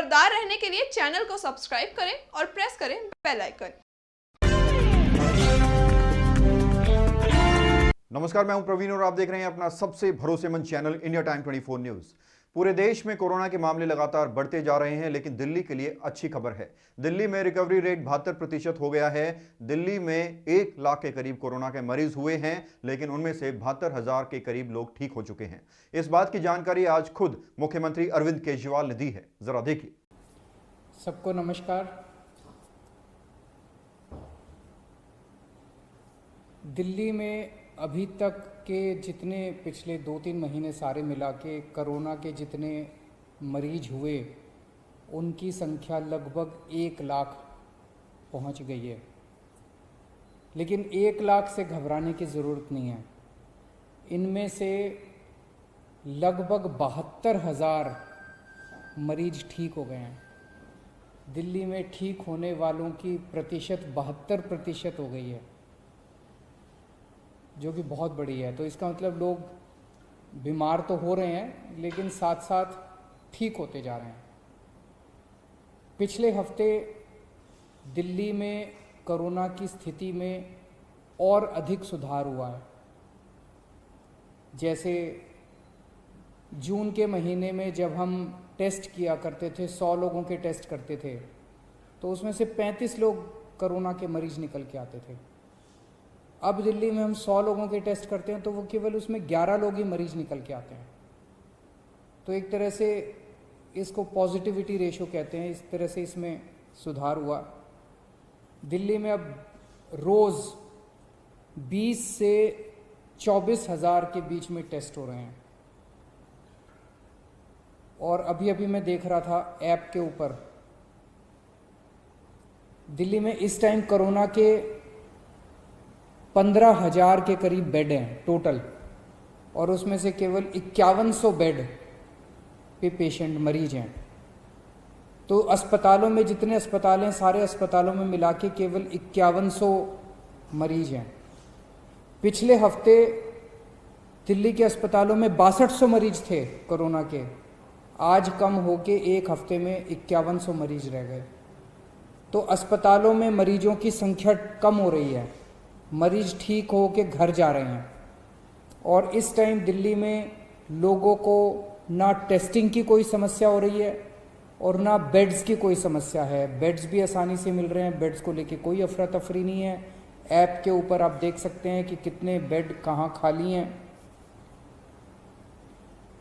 खबरदार रहने के लिए चैनल को सब्सक्राइब करें और प्रेस करें बेल आइकन। नमस्कार, मैं हूं प्रवीण और आप देख रहे हैं अपना सबसे भरोसेमंद चैनल इंडिया टाइम 24 न्यूज। पूरे देश में कोरोना के मामले लगातार बढ़ते जा रहे हैं, लेकिन दिल्ली के लिए अच्छी खबर है। दिल्ली में रिकवरी रेट 72% हो गया है। दिल्ली में 1 लाख के करीब कोरोना के मरीज हुए हैं, लेकिन उनमें से 72,000 के करीब लोग ठीक हो चुके हैं। इस बात की जानकारी आज खुद मुख्यमंत्री अरविंद केजरीवाल ने दी है, जरा देखिए। सबको नमस्कार। दिल्ली में अभी तक के जितने पिछले 2-3 महीने सारे मिला के कोरोना के जितने मरीज हुए उनकी संख्या लगभग 1 लाख पहुंच गई है। लेकिन 1 लाख से घबराने की ज़रूरत नहीं है। इनमें से लगभग 72,000 मरीज ठीक हो गए हैं। दिल्ली में ठीक होने वालों की प्रतिशत 72% हो गई है, जो कि बहुत बड़ी है। तो इसका मतलब लोग बीमार तो हो रहे हैं, लेकिन साथ साथ ठीक होते जा रहे हैं। पिछले हफ्ते दिल्ली में कोरोना की स्थिति में और अधिक सुधार हुआ है। जैसे जून के महीने में जब हम टेस्ट किया करते थे, 100 लोगों के टेस्ट करते थे, तो उसमें से 35 लोग कोरोना के मरीज निकल के आते थे। अब दिल्ली में हम 100 लोगों के टेस्ट करते हैं तो वो केवल उसमें 11 लोग ही मरीज निकल के आते हैं। तो एक तरह से इसको पॉजिटिविटी रेशो कहते हैं। इस तरह से इसमें सुधार हुआ। दिल्ली में अब रोज़ 20 से 24,000 के बीच में टेस्ट हो रहे हैं। और अभी अभी मैं देख रहा था ऐप के ऊपर, दिल्ली में इस टाइम कोरोना के 15,000 के करीब बेड हैं टोटल, और उसमें से केवल 5100 बेड पे पेशेंट मरीज हैं। तो अस्पतालों में जितने अस्पताल हैं, सारे अस्पतालों में मिला के केवल 5100 मरीज हैं। पिछले हफ्ते दिल्ली के अस्पतालों में 6200 मरीज थे कोरोना के। आज कम होके एक हफ्ते में 5100 मरीज रह गए। तो अस्पतालों में मरीजों की संख्या कम हो रही है, मरीज ठीक हो के घर जा रहे हैं। और इस टाइम दिल्ली में लोगों को ना टेस्टिंग की कोई समस्या हो रही है और ना बेड्स की कोई समस्या है। बेड्स भी आसानी से मिल रहे हैं, बेड्स को लेके कोई अफरा तफरी नहीं है। ऐप के ऊपर आप देख सकते हैं कि कितने बेड कहाँ खाली हैं।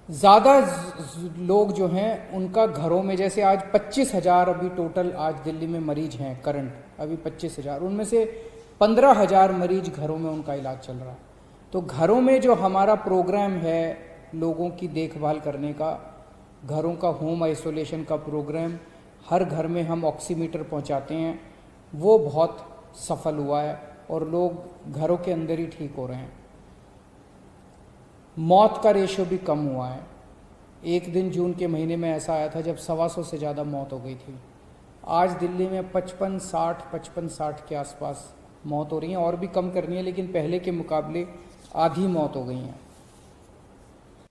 ज़्यादा लोग जो हैं उनका घरों में, जैसे आज 25,000 अभी टोटल आज दिल्ली में मरीज हैं करंट, अभी 25,000, उनमें से 15,000 मरीज घरों में उनका इलाज चल रहा है। तो घरों में जो हमारा प्रोग्राम है लोगों की देखभाल करने का, घरों का होम आइसोलेशन का प्रोग्राम, हर घर में हम ऑक्सीमीटर पहुंचाते हैं, वो बहुत सफल हुआ है और लोग घरों के अंदर ही ठीक हो रहे हैं। मौत का रेशो भी कम हुआ है। एक दिन जून के महीने में ऐसा आया था जब 125 से ज़्यादा मौत हो गई थी। आज दिल्ली में 55-60 के आसपास मौत हो रही है। और भी कम करनी है, लेकिन पहले के मुकाबले आधी मौत हो गई हैं।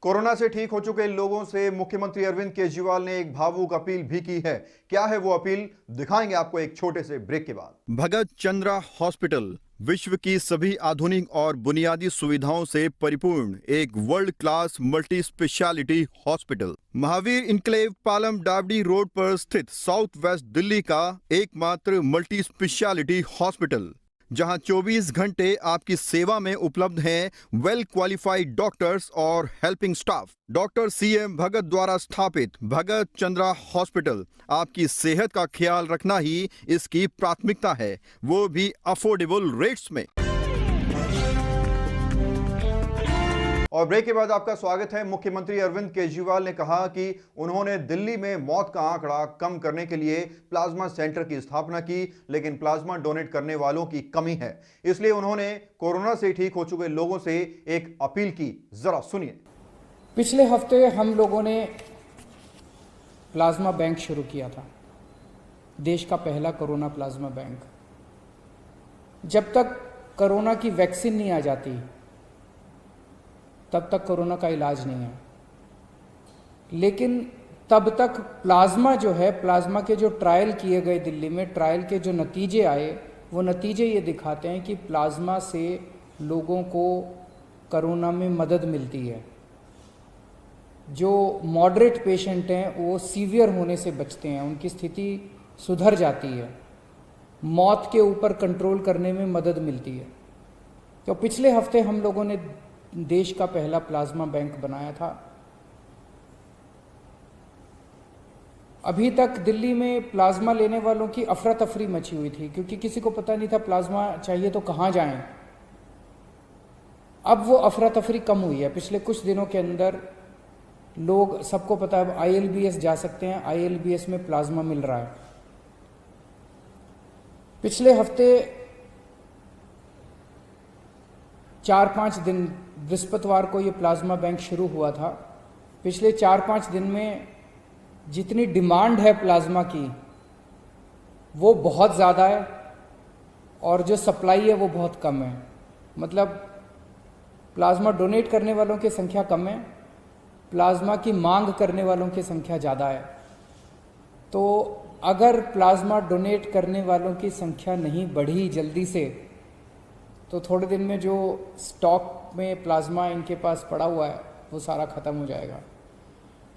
कोरोना से ठीक हो चुके लोगों से मुख्यमंत्री अरविंद केजरीवाल ने एक भावुक अपील भी की है। क्या है वो अपील, दिखाएंगे आपको एक छोटे से ब्रेक के बाद। भगत चंद्रा हॉस्पिटल विश्व की सभी आधुनिक और बुनियादी सुविधाओं से परिपूर्ण एक world class multi specialty hospital, Mahavir enclave Palam डावडी रोड पर स्थित साउथ वेस्ट दिल्ली का एकमात्र मल्टी स्पेशलिटी हॉस्पिटल, जहां 24 घंटे आपकी सेवा में उपलब्ध हैं वेल क्वालिफाइड डॉक्टर्स और हेल्पिंग स्टाफ। डॉक्टर CM भगत द्वारा स्थापित भगत चंद्रा हॉस्पिटल आपकी सेहत का ख्याल रखना ही इसकी प्राथमिकता है, वो भी अफोर्डेबल रेट्स में। और ब्रेक के बाद आपका स्वागत है। मुख्यमंत्री अरविंद केजरीवाल ने कहा कि उन्होंने दिल्ली में मौत का आंकड़ा कम करने के लिए प्लाज्मा सेंटर की स्थापना की, लेकिन प्लाज्मा डोनेट करने वालों की कमी है। इसलिए उन्होंने कोरोना से ठीक हो चुके लोगों से एक अपील की, जरा सुनिए। पिछले हफ्ते हम लोगों ने प्लाज्मा बैंक शुरू किया था, देश का पहला कोरोना प्लाज्मा बैंक। जब तक कोरोना की वैक्सीन नहीं आ जाती तब तक कोरोना का इलाज नहीं है। लेकिन तब तक प्लाज्मा जो है, प्लाज्मा के जो ट्रायल किए गए दिल्ली में, ट्रायल के जो नतीजे आए, वो नतीजे ये दिखाते हैं कि प्लाज्मा से लोगों को कोरोना में मदद मिलती है। जो मॉडरेट पेशेंट हैं वो सीवियर होने से बचते हैं, उनकी स्थिति सुधर जाती है, मौत के ऊपर कंट्रोल करने में मदद मिलती है। तो पिछले हफ्ते हम लोगों ने देश का पहला प्लाज्मा बैंक बनाया था। अभी तक दिल्ली में प्लाज्मा लेने वालों की अफरा तफरी मची हुई थी, क्योंकि किसी को पता नहीं था प्लाज्मा चाहिए तो कहाँ जाएं। अब वो अफरा तफरी कम हुई है। पिछले कुछ दिनों के अंदर लोग, सबको पता है, ILBS जा सकते हैं, ILBS में प्लाज्मा मिल रहा है। पिछले हफ्ते 4-5 दिन, बृहस्पतिवार को ये प्लाज्मा बैंक शुरू हुआ था। पिछले 4-5 दिन में जितनी डिमांड है प्लाज्मा की वो बहुत ज़्यादा है, और जो सप्लाई है वो बहुत कम है। मतलब प्लाज्मा डोनेट करने वालों की संख्या कम है, प्लाज्मा की मांग करने वालों की संख्या ज़्यादा है। तो अगर प्लाज्मा डोनेट करने वालों की संख्या नहीं बढ़ी जल्दी से, तो थोड़े दिन में जो स्टॉक में प्लाज्मा इनके पास पड़ा हुआ है वो सारा ख़त्म हो जाएगा।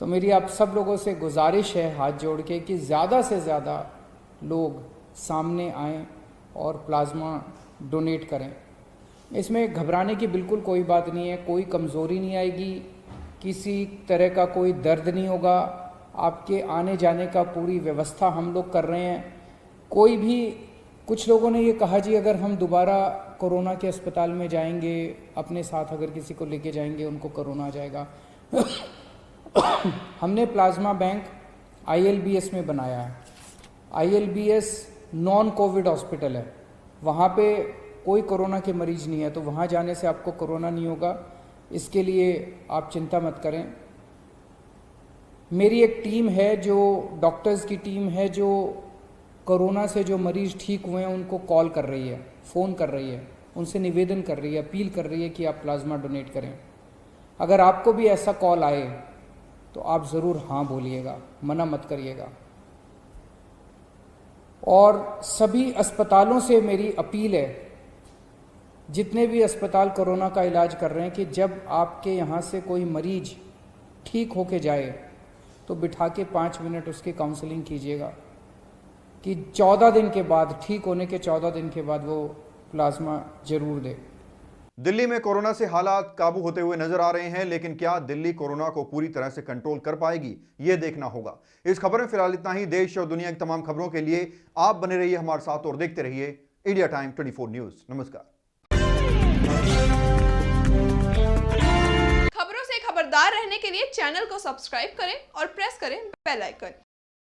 तो मेरी आप सब लोगों से गुजारिश है हाथ जोड़ के कि ज़्यादा से ज़्यादा लोग सामने आएं और प्लाज्मा डोनेट करें। इसमें घबराने की बिल्कुल कोई बात नहीं है, कोई कमज़ोरी नहीं आएगी, किसी तरह का कोई दर्द नहीं होगा। आपके आने जाने का पूरी व्यवस्था हम लोग कर रहे हैं। कोई भी, कुछ लोगों ने ये कहा जी अगर हम दोबारा कोरोना के अस्पताल में जाएंगे, अपने साथ अगर किसी को लेके जाएंगे उनको कोरोना आ जाएगा। हमने प्लाज्मा बैंक ILBS में बनाया है। ILBS नॉन कोविड हॉस्पिटल है, वहाँ पे कोई कोरोना के मरीज नहीं है, तो वहाँ जाने से आपको कोरोना नहीं होगा, इसके लिए आप चिंता मत करें। मेरी एक टीम है, जो डॉक्टर्स की टीम है, जो कोरोना से जो मरीज ठीक हुए हैं उनको कॉल कर रही है, फ़ोन कर रही है, उनसे निवेदन कर रही है, अपील कर रही है कि आप प्लाज्मा डोनेट करें। अगर आपको भी ऐसा कॉल आए तो आप ज़रूर हाँ बोलिएगा, मना मत करिएगा। और सभी अस्पतालों से मेरी अपील है, जितने भी अस्पताल कोरोना का इलाज कर रहे हैं, कि जब आपके यहाँ से कोई मरीज ठीक होके जाए तो बिठा के 5 मिनट उसकी काउंसलिंग कीजिएगा कि 14 दिन के बाद, ठीक होने के 14 दिन के बाद वो प्लाज्मा जरूर दे। दिल्ली में कोरोना से हालात काबू होते हुए नजर आ रहे हैं, लेकिन क्या दिल्ली कोरोना को पूरी तरह से कंट्रोल कर पाएगी, यह देखना होगा। इस खबर में फिलहाल इतना ही। देश और दुनिया की तमाम खबरों के लिए आप बने रहिए हमारे साथ और देखते रहिए इंडिया टाइम 24 न्यूज। नमस्कार। खबरों से खबरदार रहने के लिए चैनल को सब्सक्राइब करें और प्रेस करें बेल आइकन।